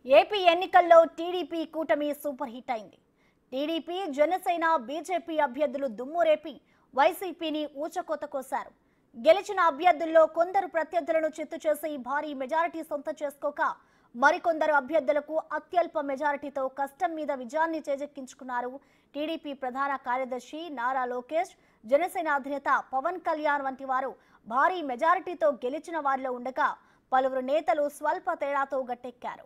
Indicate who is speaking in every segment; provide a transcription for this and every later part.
Speaker 1: AP ఎన్నికల్లో TDP కూటమి super hit అయింది. టీడీపీ, జనసేన, బీజేపీ అభ్యర్థులు దుమ్మురేపి వైసీపీని ఊచకోత కోశారు. గెలిచిన అభ్యర్థుల్లో కొందరు ప్రత్యర్థులను చిత్తు చేసి భారీ మెజారిటీ సొంతం చేసుకోక మరికొందరు అభ్యర్థులకు అత్యల్ప మెజారిటీతో కష్టం మీద విజయాన్ని చేజెక్కించుకున్నారు. టీడీపీ ప్రధాన కార్యదర్శి నారా లోకేష్, జనసేన అధినేత పవన్ కళ్యాణ్ వంటి వారు భారీ మెజారిటీతో గెలిచిన వారిలో ఉండగా పలువురు నేతలు స్వల్ప తేడాతో గట్టెక్కారు.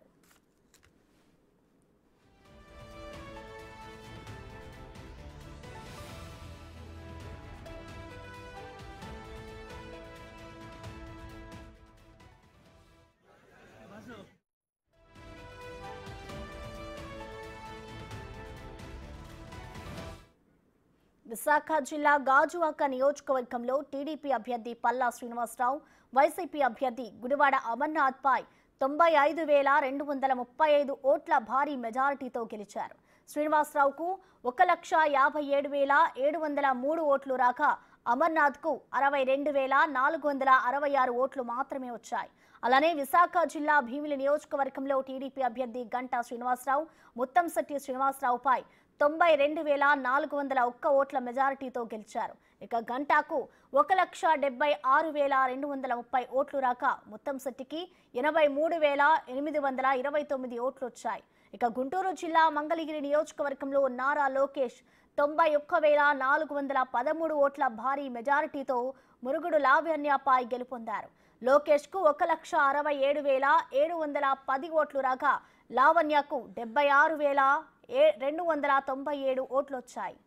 Speaker 1: విశాఖ జిల్లా గాజువాక నియోజకవర్గంలో టీడీపీ అభ్యర్థి పల్లా శ్రీనివాసరావు, వైసీపీ అభ్యర్థి గుడివాడ అమర్నాథ్ పై 95,235 ఓట్ల భారీ మెజారిటీతో గెలిచారు. శ్రీనివాసరావుకు 1,57,703 ఓట్లు రాగా అమర్నాథ్కు 62,466 ఓట్లు మాత్రమే వచ్చాయి. అలానే విశాఖ జిల్లా భీమిలి నియోజకవర్గంలో టీడీపీ అభ్యర్థి గంటా శ్రీనివాసరావు, ముత్తంశెట్టి శ్రీనివాసరావుపై 92,401 ఓట్ల మెజారిటీతో గెలిచారు. ఇక గంటాకు 1,76,230 ఓట్లు రాక ముత్తంశెట్టికి 83,829 ఓట్లు వచ్చాయి. ఇక గుంటూరు జిల్లా మంగళగిరి నియోజకవర్గంలో నారా లోకేష్ 91,413 ఓట్ల భారీ మెజారిటీతో మురుగుడు లావణ్యపై గెలుపొందారు. లోకేష్ కు 1,67,710 ఓట్లు రాగా లావణ్యకు 76,297 ఓట్లు వచ్చాయి.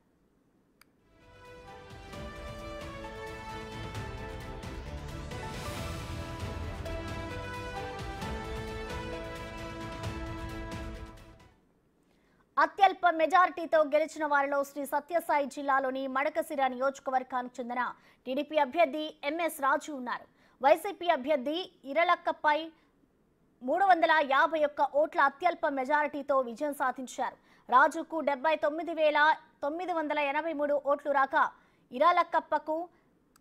Speaker 1: అత్యల్ప మెజారిటీతో గెలిచిన వారిలో శ్రీ సత్యసాయి జిల్లాలోని మడకసిర నియోజకవర్గానికి చెందిన టీడీపీ అభ్యర్థి ఎంఎస్ రాజు ఉన్నారు. వైసీపీ అభ్యర్థి ఇరలక్కపై 351 ఓట్ల అత్యల్ప మెజారిటీతో విజయం సాధించారు. రాజుకు 79,983 ఓట్లు రాగా ఇరాలక్కప్పకు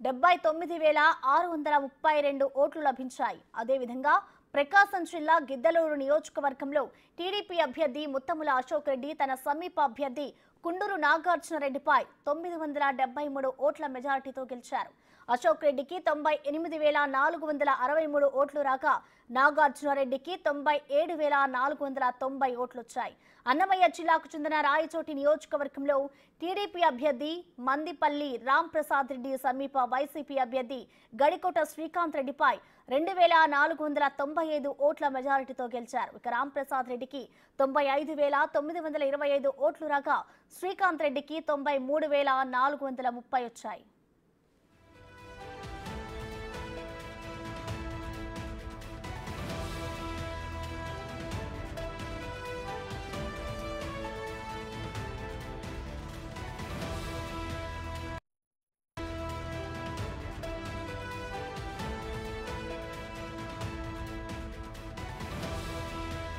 Speaker 1: 79,632 ఓట్లు లభించాయి. అదేవిధంగా ప్రకాశం జిల్లా గిద్దలూరు నియోజకవర్గంలో టీడీపీ అభ్యర్థి ముత్తముల అశోక్ రెడ్డి తన సమీప అభ్యర్థి కుండూరు నాగార్జున రెడ్డిపై 973 ఓట్ల మెజారిటీతో గెలిచారు. అశోక్ రెడ్డికి 98,463 ఓట్లు రాగా నాగార్జున రెడ్డికి 97,490 ఓట్లు వచ్చాయి. అన్నమయ్య జిల్లాకు చెందిన రాయచోటి నియోజకవర్గంలో టీడీపీ అభ్యర్థి మందిపల్లి రామ్ ప్రసాద్ రెడ్డి సమీప వైసీపీ అభ్యర్థి గడికోట శ్రీకాంత్ రెడ్డిపై 2,495 ఓట్ల మెజారిటీతో గెలిచారు. ఇక రామ్ ప్రసాద్ రెడ్డికి 95,925 ఓట్లు రాగా శ్రీకాంత్ రెడ్డికి 93,430 వచ్చాయి.